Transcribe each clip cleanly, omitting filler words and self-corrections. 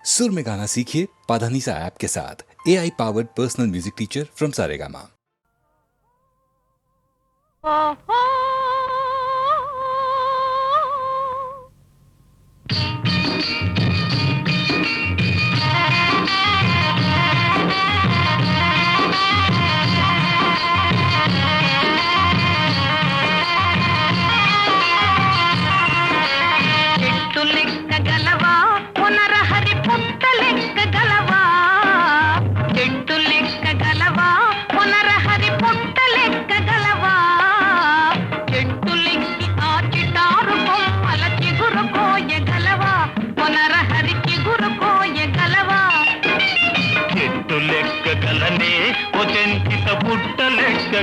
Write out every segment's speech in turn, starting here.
सुर में गाना सीखिए पाधानीसा ऐप के साथ। AI powered personal music teacher from Saregama.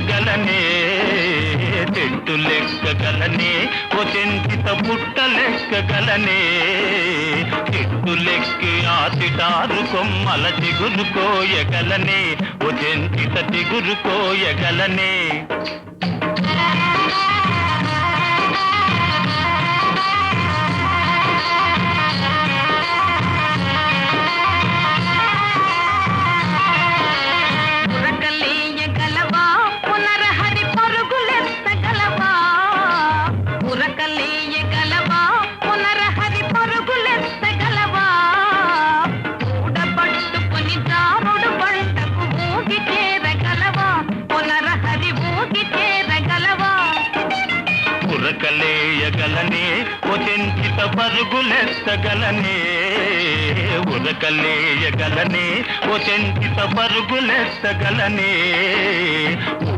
గలనే చెట్టు లెక్కగలనే ఓ చెంచిత పుట్ట లెక్కగలనే చెట్టు లెక్కి ఆ చిటారు కొమ్మల చిగురు కోయగలనే ఓ చెంచిత చిగురు కోయగలనే ఉరకలేయగలనే ఓ చెంచిత పరుగులెత్తగలనే ఉరకలేయగలనే ఓ చెంచిత పరుగులెత్తగలనే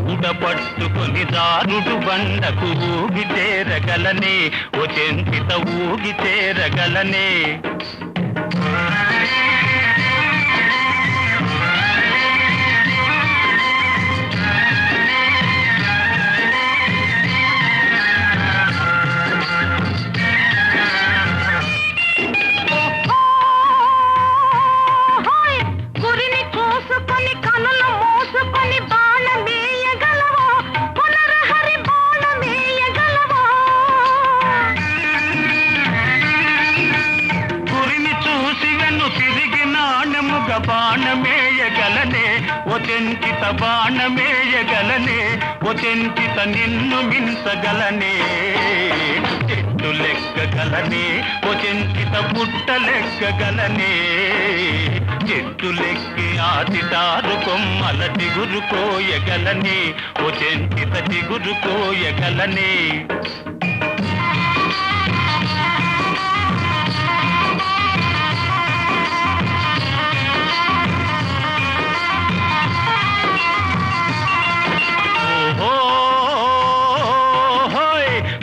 ఊడ పట్టుకొని దారుడు బండకు ఊగి చేరగలనే ఓ చెంచిత ఊగి చేరగలనే బాణమేయగలనే ఓ చెంచిత బాణమేయగలనే ఓ చెంచిత నిన్ను మించగలనే చెట్టు లెక్కగలనే ఓ చెంచిత పుట్ట లెక్కగలనే చెట్టు లెక్కి ఆ చిటారు కొమ్మల చిగురు కోయగలనే ఓ చెంచిత చిగురు కోయగలనే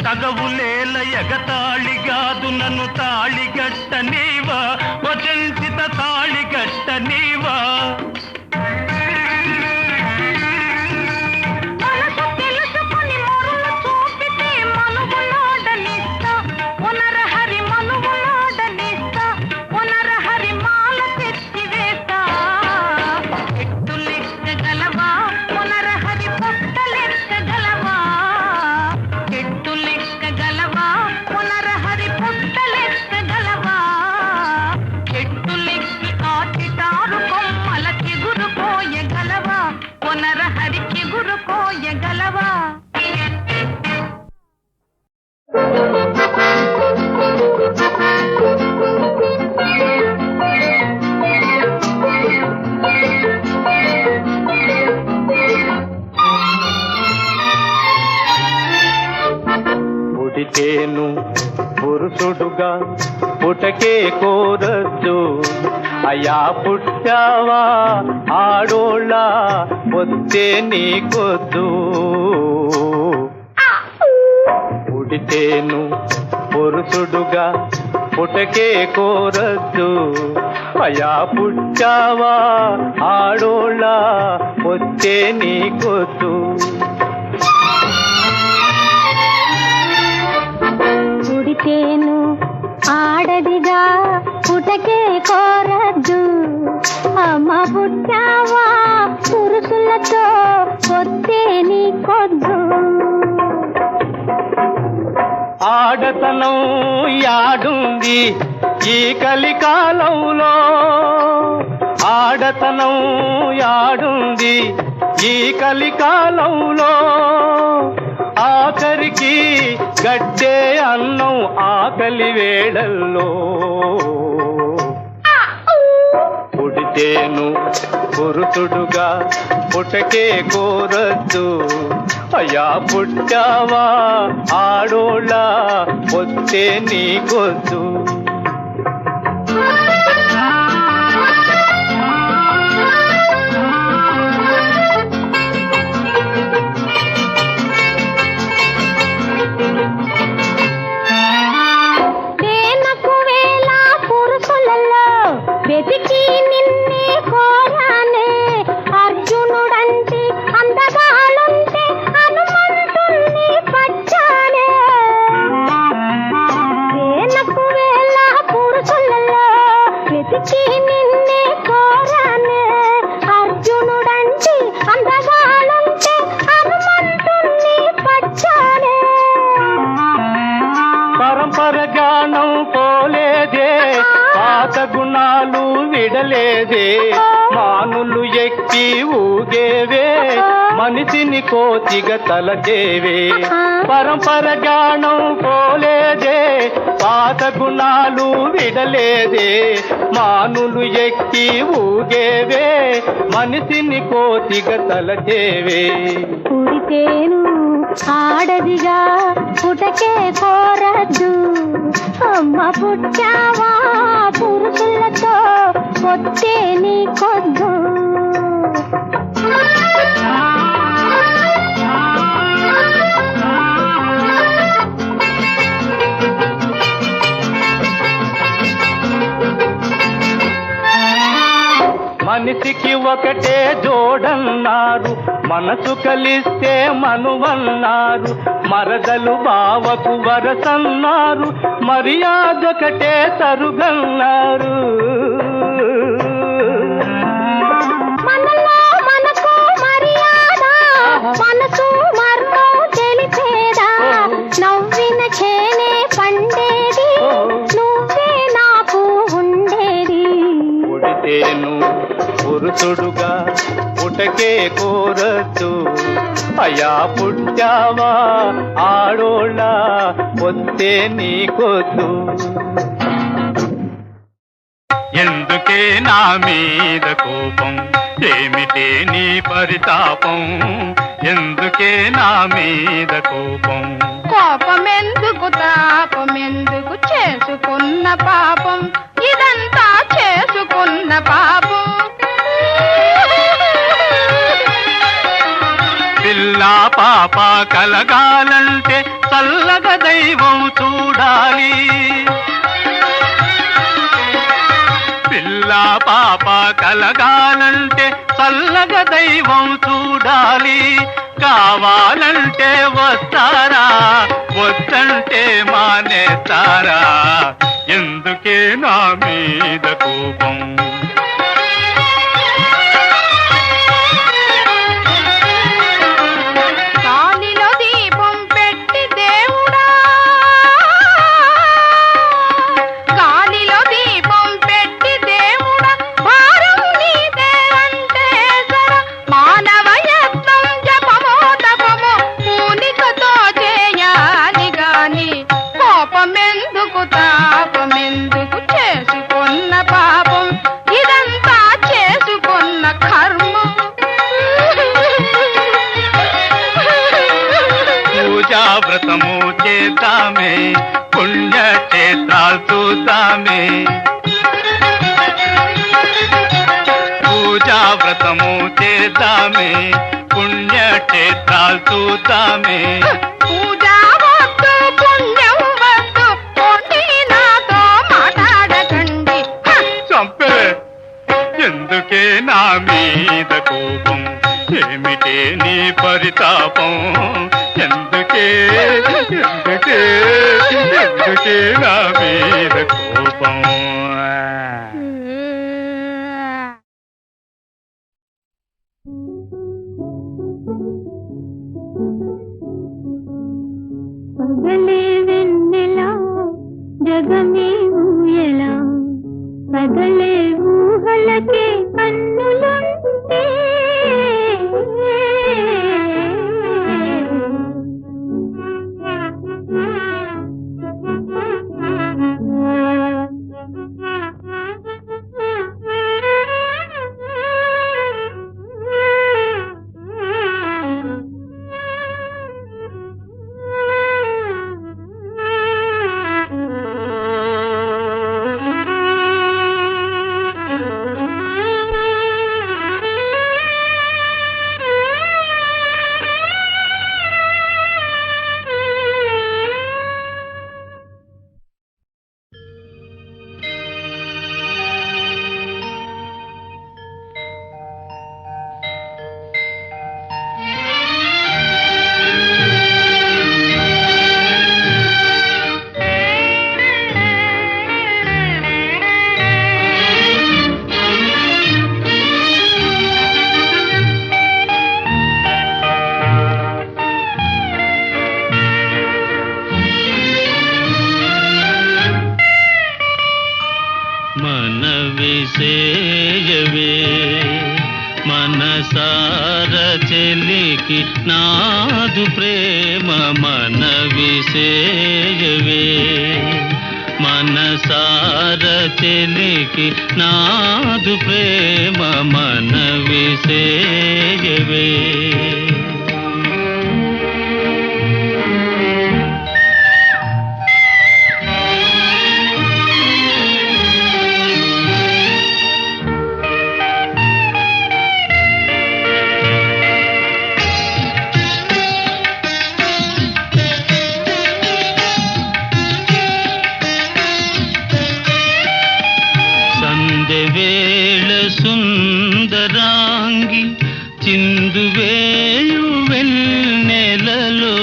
తగవులేల ఎగతాళిగాదు నన్ను తాళిగట్ట నీవా ఓ చెంచిత తాళిగట్ట నీవా పుడితేను పురుషుడుగా పుటకే కోరద్దు అయా పుట్టావా ఆడోళ్ళ పొత్తే నీకొద్దు పుడితేను పురుషుడుగా పుటకే కోరద్దు అయా పుట్టావా ఆడోళ్ళ పొత్తే నీకొద్దు పుడితేను ఆడదిగా పుటకే కోరద్దు అమ్మ పుట్టావా పురుషులతో పొత్తే నీకొద్దు ఆడతనం యాడుంది ఈ కలికాలంలో పెత్తనం యాడుంది ఈ కలికాలంలో ఆఖరికి గడ్డే అన్నం ఆకలి వేళల్లో పుడితేను పురుషుడుగా పుటకే కోరద్దు అయ్యా పుట్టావా ఆడోళ్ళ వస్తే నీకొద్దు వెతికి నిన్నే కోరానే అర్జునుడంటి అందగాలుంటే హనుమంతుణ్ణి పచ్చానే వేలకు వేల పురుషులలో వెతికి నిన్నే కోరానే అర్జునుడంటి అందగాలుంటే హనుమంతుణ్ణి పచ్చానే పరంపర జ్ఞానం పోలేదే పాత గుణాలు విడలేదే మానులు ఎక్కి ఊగేవే మనిషిని కోతిగా తలచేవే పరంపర జ్ఞానం పోలేదే పాత గుణాలు విడలేదే మానులు ఎక్కి ఊగేవే మనిషిని కోతిగా తలచేవే పుడితేను ఆడదిగా పుటకే కోరద్దు అమ్మ పుట్టావా పురుషులతో పొత్తే నీకొద్దు మనిషికి ఒకటే జోడన్నారు మనసు కలిస్తే మనువన్నారు మరదలు బావకు వరసన్నారు మర్యాదొకటే సరుగన్నారు మనలో మనకు మర్యాద మనసు మర్మం తెలిపేదా నవ్విన చేనే పండేది నువ్వే నాకు ఉండేది పుడితేను పురుషుడుగా పుటకే కోరద్దు అయ్యా పుట్టావా ఆడోళ్ళ వస్తే నీకొద్దు ఎందుకే నా మీద కోపం ఏమిటే నీ పరితాపం ఎందుకే నా మీద కోపం కోపమెందుకు తాపమెందుకు చేసుకున్న పాపం ఇదంతా చేసుకున్న పాపం పిల్ల పాప కలగాలంటే చల్లగా దైవం చూడాలి పిల్ల పాప కలగాలంటే చల్లగా దైవం చూడాలి కావాలంటే వస్తారా వద్దంటే మానేస్తారా ఎందుకే నా మీద కోపం గాలిలో దీపం పెట్టి దేవుడా గాలిలో దీపం పెట్టి దేవుడా భారం నీదే అంటే సర మానవ యత్నం జపమో తపమో పూనికతో చేయాలి గాని కోపమెందుకు తాపమెందుకు చేసుకున్న పాపం ఇదంతా చేసుకున్న కర్మం పూజా వ్రతము చేద్దామే పుణ్యక్షేత్రాలు చూద్దామే పూజా వ్రతము చేద్దామే పుణ్యక్షేత్రాలు చూద్దామే పూజా వద్దు పుణ్యం వద్దు పోటీ నాతో మాట్లాడకండి చంపే ఎందుకే నా మీద కోపం ఏమిటే నీ పరితాపం ఎందుకే ఎందుకే ఎందుకే నా మీద కోపం పగలే వెన్నెలా జగమే ఊయలా పగలే ఊ ఊహలకే కన్నులుంటే మనవిసేయవే మనసార చెలికి నాదు ప్రేమ మనవిసేయవే మనసార చెలికి నాదు ప్రేమ మనవిసేయవే వేళ సుందరాంగి చిందువేయు వెన్నెలలో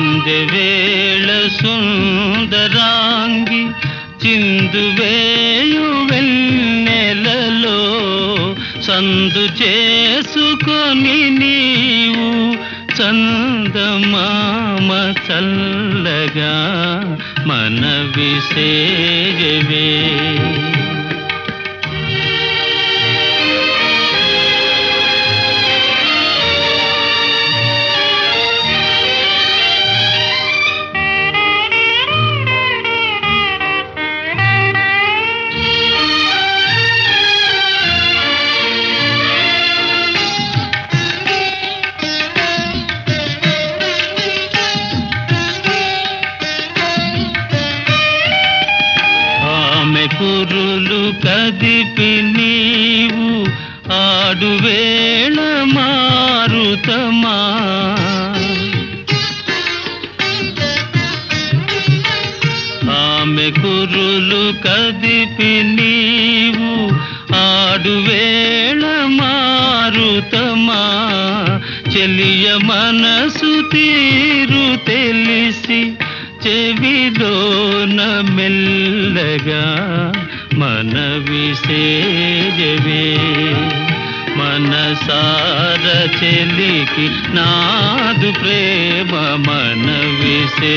సంధ్యవేళ సుందరాంగి చిందువేయు వెన్నెలలో సందు చేసుకొని నీవు చందమామ చల్లగా మనవిసేయవే కురులు కదిపి నీవు ఆడువేళ మారుతమా ఆమె కురులు కదిపి నీవు ఆడువేళ మారుతమా చెలియ మనసు తీరు తెలిసి చెవిలోన మెల్లగా మనవిసేయవే మనసార చెలికి నాదు ప్రేమ మనవిసేయవే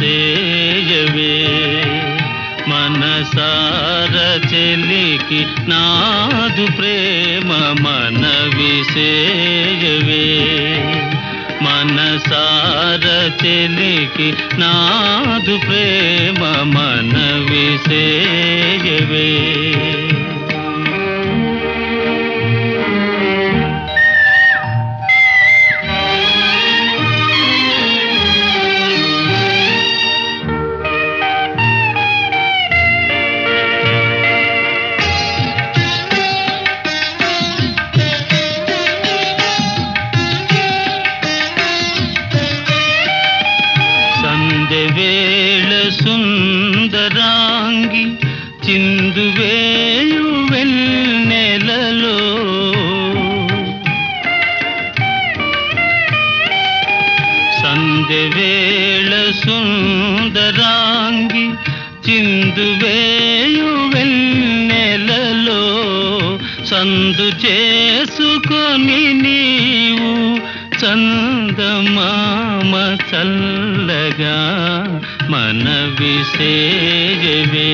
మనవిసేయవే మనసార చెలికి నాదు ప్రేమ మనవిసేయవే మనసార చెలికి నాదు ప్రేమ మనవిసేయవే విసేయవే. సందెవేళ సుందరాంగి చిందువేయు వెన్నెలలో సందెవేళ సుందరాంగి చిందువేయు వెన్నెలలో సందు చేసుకొని నీవు చందమామ చల్లగా మన విసేయవే.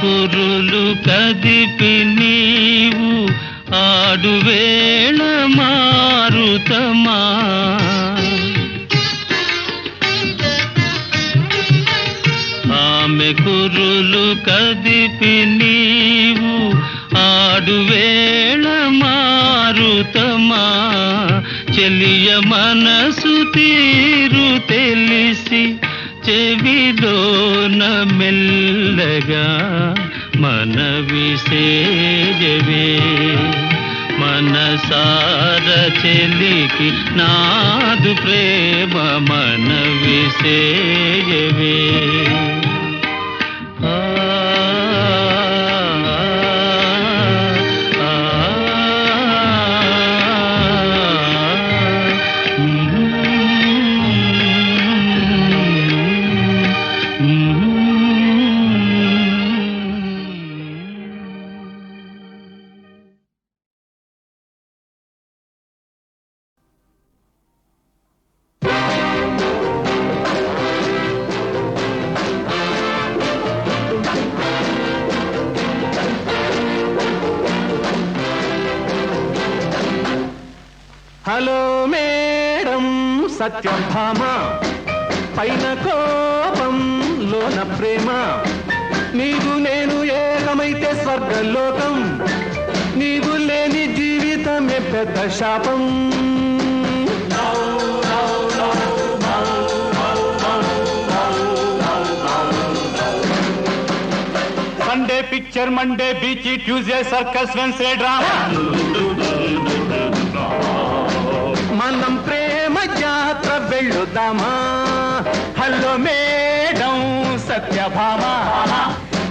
కురులు కదిపి నీవు ఆడువేళ మారుతమా ఆమె కురులు కదిపి నీవు ఆడువేళ మారుతమా చెలియ మనసు తీరు తెలిసి చెవిలోన మెల్లగా మన విసేయవే. మనసార చెలికి నాదు ప్రేమ మన విసేయవే. హలో మేడం సత్యభామ, పైన కోపం లోన ప్రేమ, నీవు నేను ఏకమైతే స్వర్గలోకం, నీవు లేని జీవితమే పెద్ద శాపం. Sunday picture, Monday beach, Tuesday circus, Wednesday drama. మనం ప్రేమ యాత్ర వెళ్ళుదామా? హలో మేడం సత్యభామ,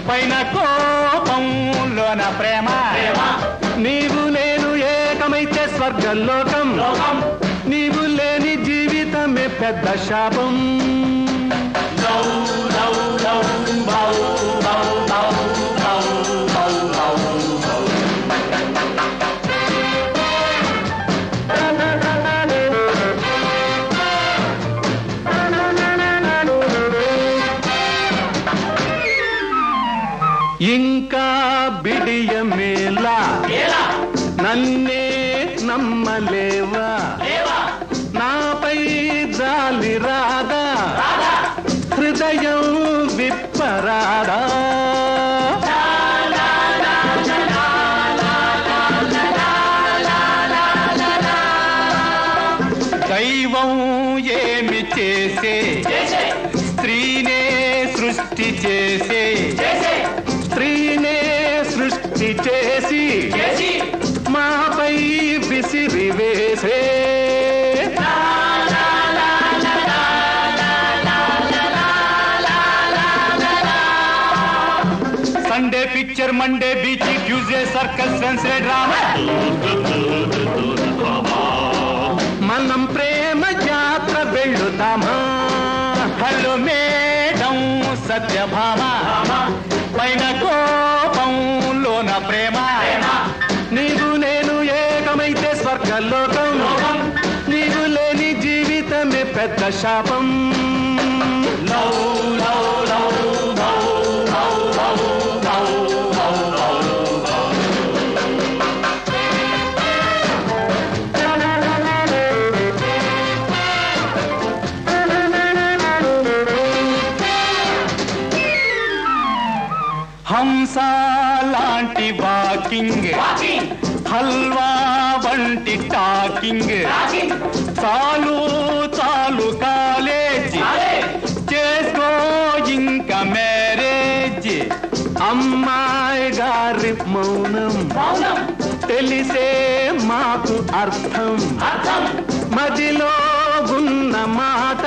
పైన కోపం లోన ప్రేమ, నీవు నేను ఏకమైతే స్వర్గలోకం, నీవు లేని జీవితమే పెద్ద శాపం. ఇంకా బిడియమేలా నన్నే నమ్మలేవా, నాపై జాలి రాదా, హృదయం విప్పరాదా, దైవం ఏమి చేసే స్త్రీనే సృష్టి చేసే, స్త్రీనే సృష్టి చేసి మాపై విసిరి వేసే. Sunday picture, Monday beach, Tuesday circus, Wednesday drama. మనం ప్రేమ యాత్ర వెళ్ళుదామా? హలో మేడం సత్యభామ, పైన హంస లాంటి వాకింగ్ హల్వా వంటి టాకింగ్ చాలు చాలు కాలేజ్ చేసుకో ఇంకా మ్యారేజ్. అమ్మాయి గారి మౌనం తెలిసే మాకు అర్థం, మదిలో ఉన్న మాట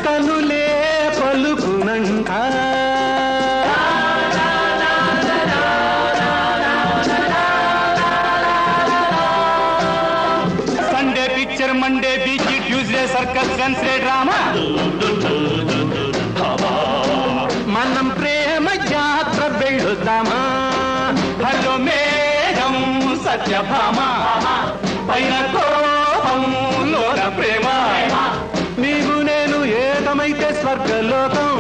కనులే పలుకునంట. Sunday picture, Monday beach, Tuesday circus, Wednesday drama. మనం ప్రేమ యాత్ర వెళుదామా? హలో మేడం సత్యభామ, పైన కోపంలోన ప్రేమ. నీవు నేను ఏకమైతే స్వర్గలోకం,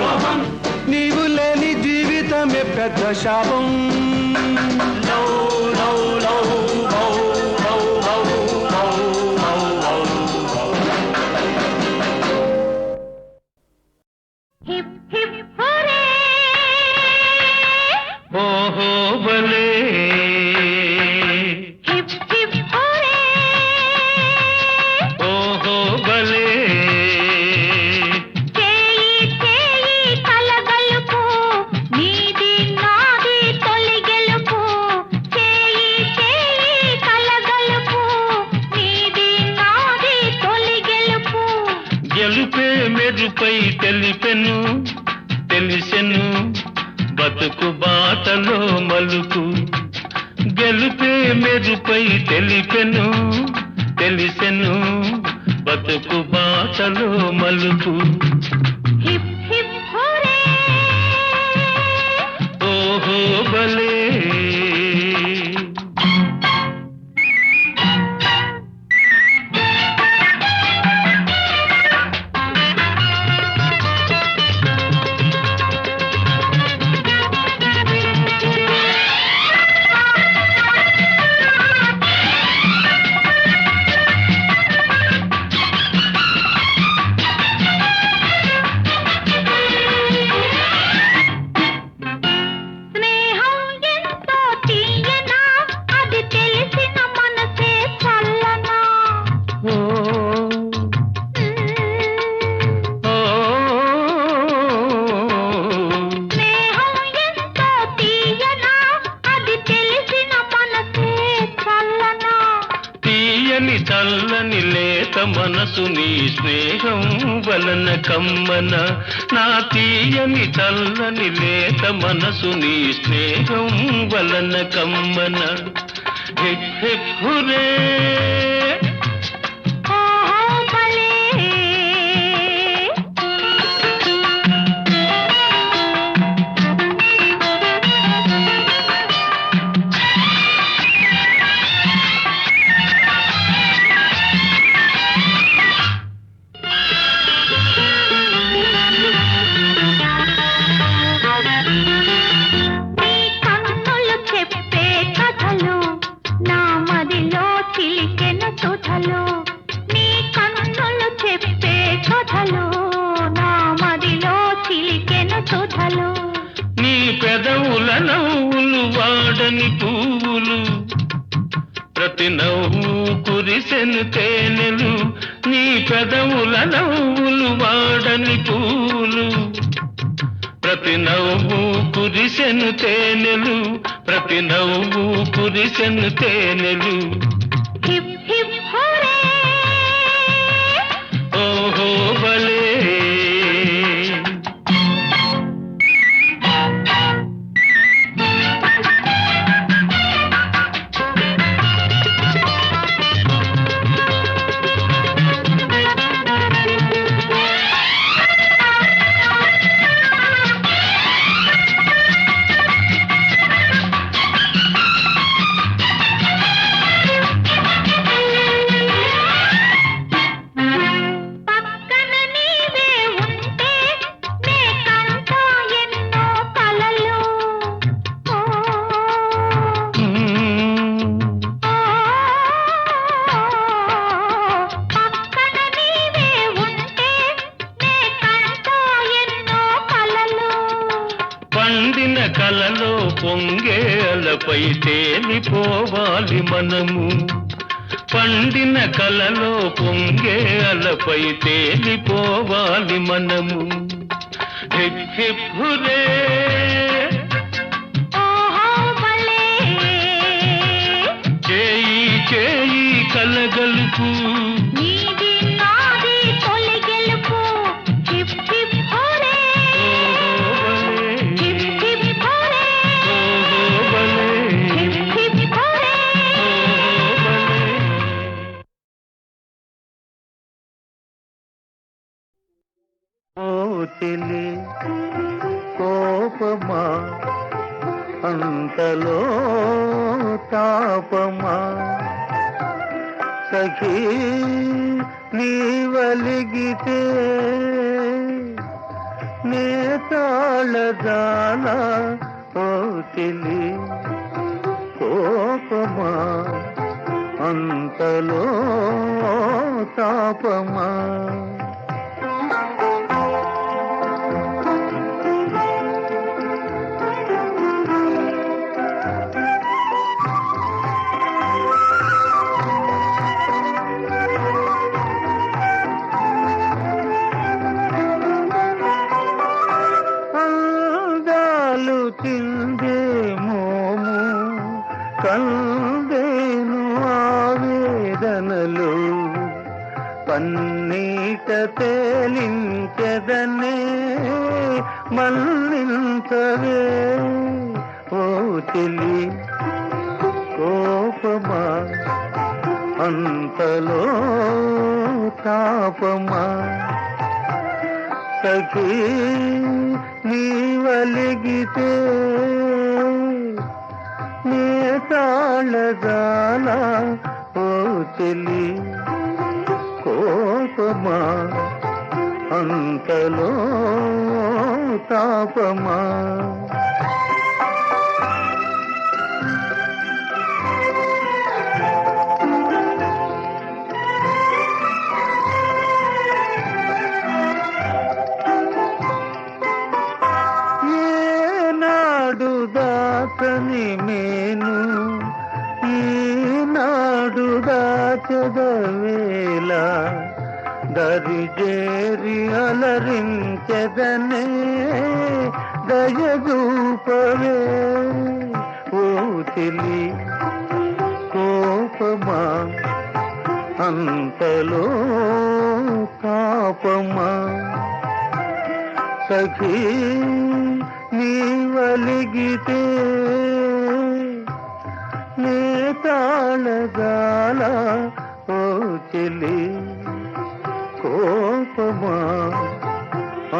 నీవు లేని జీవితమే పెద్ద శాపం. హిప్ హిప్ హోరే ఓహో బలే హిప్ హిప్ హోరే ఓహో బలే చేయి చేయి కలగలుపు నీది నాది తొలి గెలుపు. చేయి చేయి కలగలుపు నీది నాది తొలి గెలుపు. గెలుపే మెరుపై తెలిపెను తెలిసెను బతుకు బాటలో మలుపు. గెలుపే మెరుపై తెలిపెను తెలిసెను బతుకు బాటలో మలుపు. హిప్ హిప్ హోరే ఓహో బలే స్నేహం ఎంతో తీయనా అది తెలిసిన మనసే చల్లనా. ఓ ఓ స్నేహం ఎంతో తీయనా అది తెలిసిన మనసే చల్లనా. తీయని చల్లని లేత మనసు నీ స్నేహం వలన కమ్మన. నా తీయని చల్లని లేత మనసు నీ స్నేహం వలన కమ్మన. హిప్ హిప్ హురే ఓహో భలే నీ కన్నులు చెప్పే కథలు నా మదిలో చిలికెను సుధలు. నీ కన్నులు చెప్పే కథలు నా మదిలో చిలికెను సుధలు. నీ పెదవుల నవ్వులు వాడని పువ్వులు ప్రతి నవ్వు కురిసెను తేనెలు. నీ పెదవుల నవ్వులు వాడని పువ్వులు ప్రతి నవ్వు కురిసెను తేనెలు. ప్రతి నవ్వు కురిసెను తేనెలు. హిప్ హిప్ హోరే ఓహో బలే పండిన కలలో పొంగే అలపై తేలిపోవాలి మనము. పండిన కలలో పొంగే అలపై తేలిపోవాలి మనము. హిప్ హిప్ హురే, ఓహో భలే చేయి చేయి కలగలుపు. నీది నాది తొలి గెలుపు. Hip hip hooray, hip hip hooray, hip hip hooray. ఓ చెలి కోపమా అంతలో తాపమా సఖీ నీవలిగితే నే తాళదానా. ఓ చెలి కోపమా అంతలో తాపమా. చిందే మోము కందేను ఆవేదనలు పన్నీట తేలించెదనే మల్లించవే. ఓ చెలి కోపమా అంతలో తాపమా సఖీ నీవలిగితే నే తాళదానా. ఓ చెలి కోపమా అంతలో తాపమా. దాచని మేను ఈనాడు దాచదవేళ దరిజేరి అలరించెదనే దయదూపవే. ఓ చెలి కోపమా అంతలో తాపమా సఖీ నీవలిగితే నే తాళగాల. ఓ చెలి కోపమా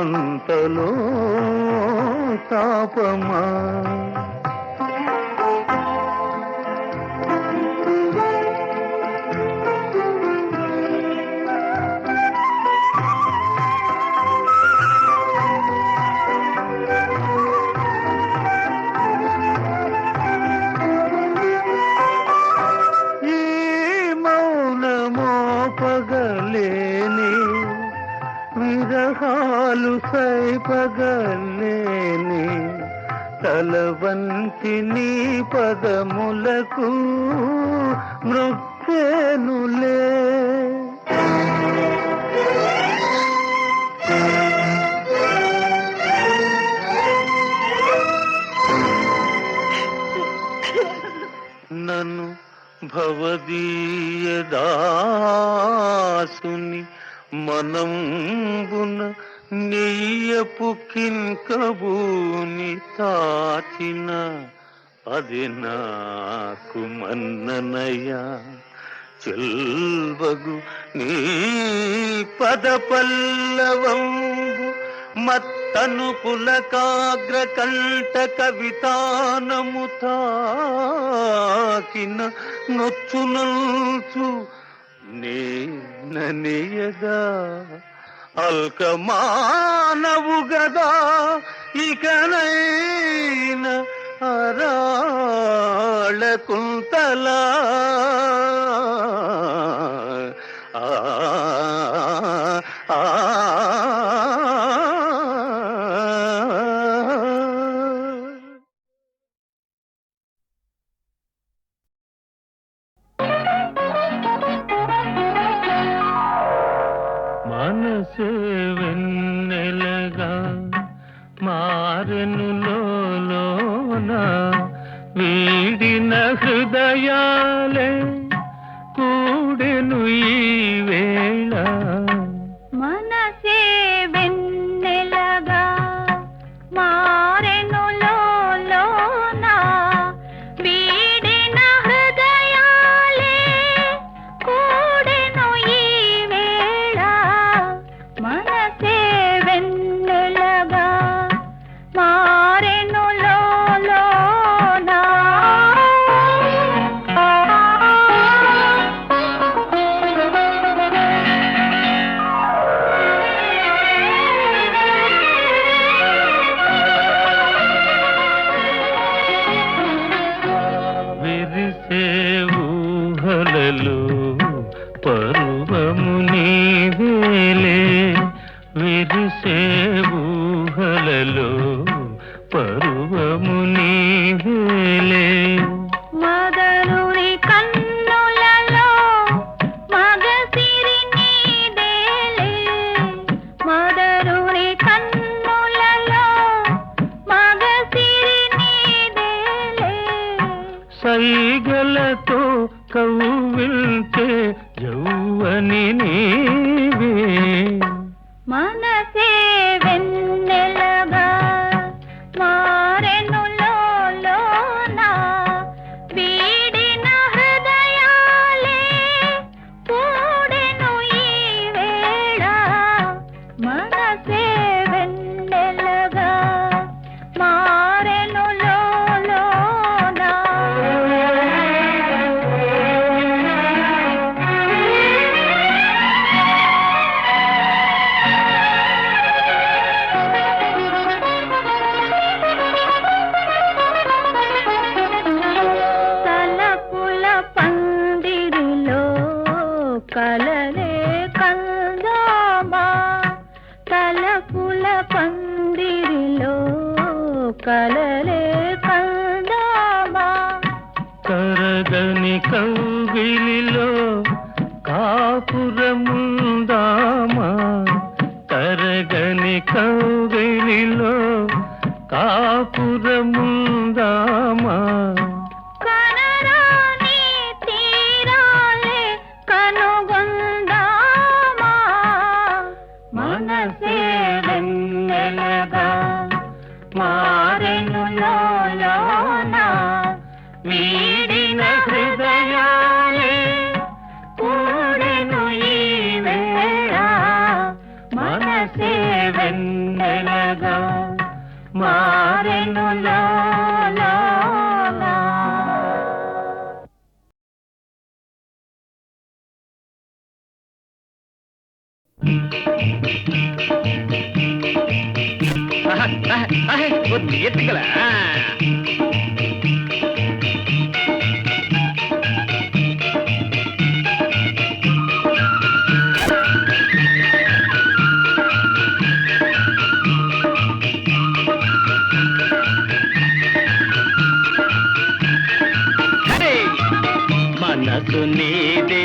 అంతలో తాపమా. విరహాలు సైపగలేని తలవంచి నీ పదములకు మృక్కేనులే. నన్ను భవదీయ దాసుని మనంబున నెయ్యపు కింకబూని తాచిన అది నాకు మన్ననయ్యా. చెల్వగు నీ పద పల్లవంబు మత్తను పులకాగ్ర కంట కవితానము తాకిన నొచ్చునల్చు నేననియగా అల్కమానవు గదా ఇకనైన అరాళ కుంతలా. వీడిన హృదయాలే కూడెను ఈ వేళ. మనసే వెన్నెలగా మారెను లోలోన వీడిన హృదయాలే కూడెను ఈ వేళ. మనసే వెన్నెలగా మారెను లోలోన. విరిసే ఊహలలో పర్వము నీవేలే. విరిసే ఊహలలో పర్వము నీవేలే. మదనుని కన్నులలో మగసిరి నీదేలే. మదనుని కన్నులలో మగసిరి నీదేలే. సైగలతో కవ్విల్చే యౌవని నీవే. మనసే వెన్నెలగా మారెను లోలోన వీడిన హృదయాలే కూడెను ఈ వేళ. మనసే వెన్నెలగా మారెను లోలోన. తలపుల పందిరిలో కలలే కందామా. తలపుల పందిరిలో కలలే కందామా. కరగని కౌగిలిలో కాపురముందామా. కరగని కౌగిలిలో కాపురముందామా. కనరాని తీరాలే కనుగొందామా. మనసే వెన్నెలగా మారెను లోలోన వీడిన హృదయాలే కూడెను ఈ వేళ. మనసే వెన్నెలగా మారెను లోలోన. ఎత్తుకల మనసు నీదే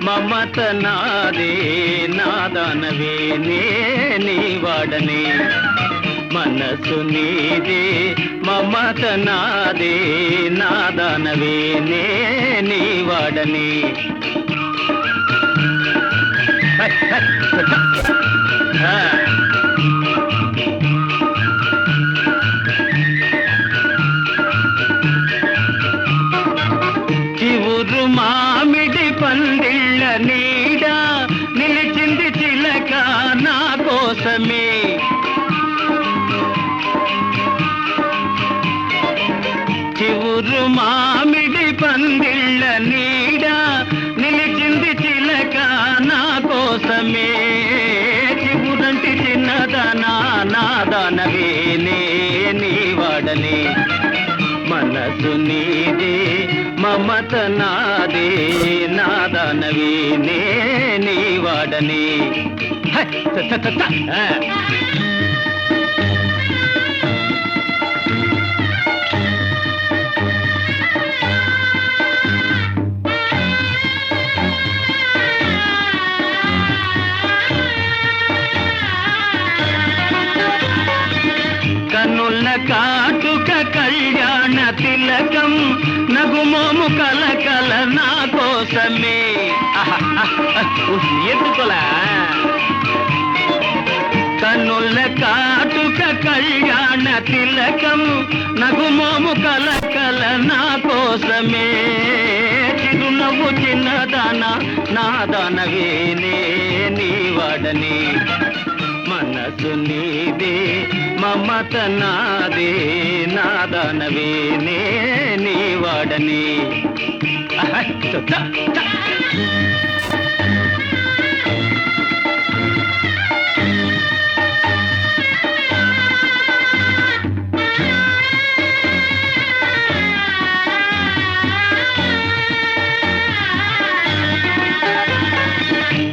మమత నాదే నాదనవే నీ వాడనే. మనసు నీదే మమత నాదే నాదనవే నీ వాడనే. చివురు మామిడి పందిళ్ళ నీడ నిలిచింది చిలక నా కోసమే. చివురు మామిడి పందిళ్ళ నీడ నిలిచింది చిలక నా కోసమే. చివురంటి చిన్నదనా నాదనవే నీ వాడనే. మనసు నీదే మమత నాదే నాదనవే నీ వాడనే. కన్నుల కాటుక నగుమోము కలకల నా కోసమే ఎత్తుకోలా కన్నుల కాటుక కళ్యాణ తిలకం నగుమోము కలకల నా కోసమే చిరునవ్వు చిన్నదాన నాదానవే నీ వాడని మనసు నీదే మమత నాదే నాదానవే నీ వాడని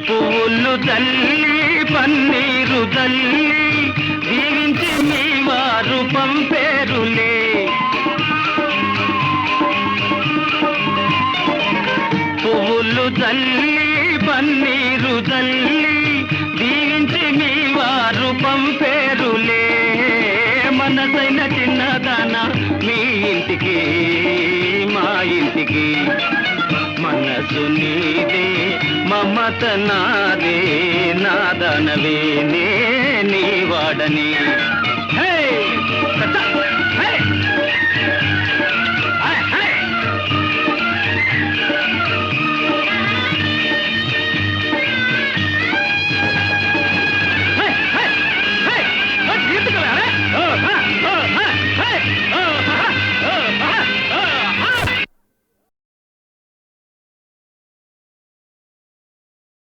పువ్వులు తల్లి పన్నీరు తల్లి దీవించి మీ వారు పంపేరులే పువ్వులు తల్లి పన్నీరు తల్లి దీవించి మీ వారు పంపేరులే మనసైన చిన్నదాన మీ ఇంటికి మా ఇంటికి మనసు నీదే మమత నాదే నాదనవే నీ వాడని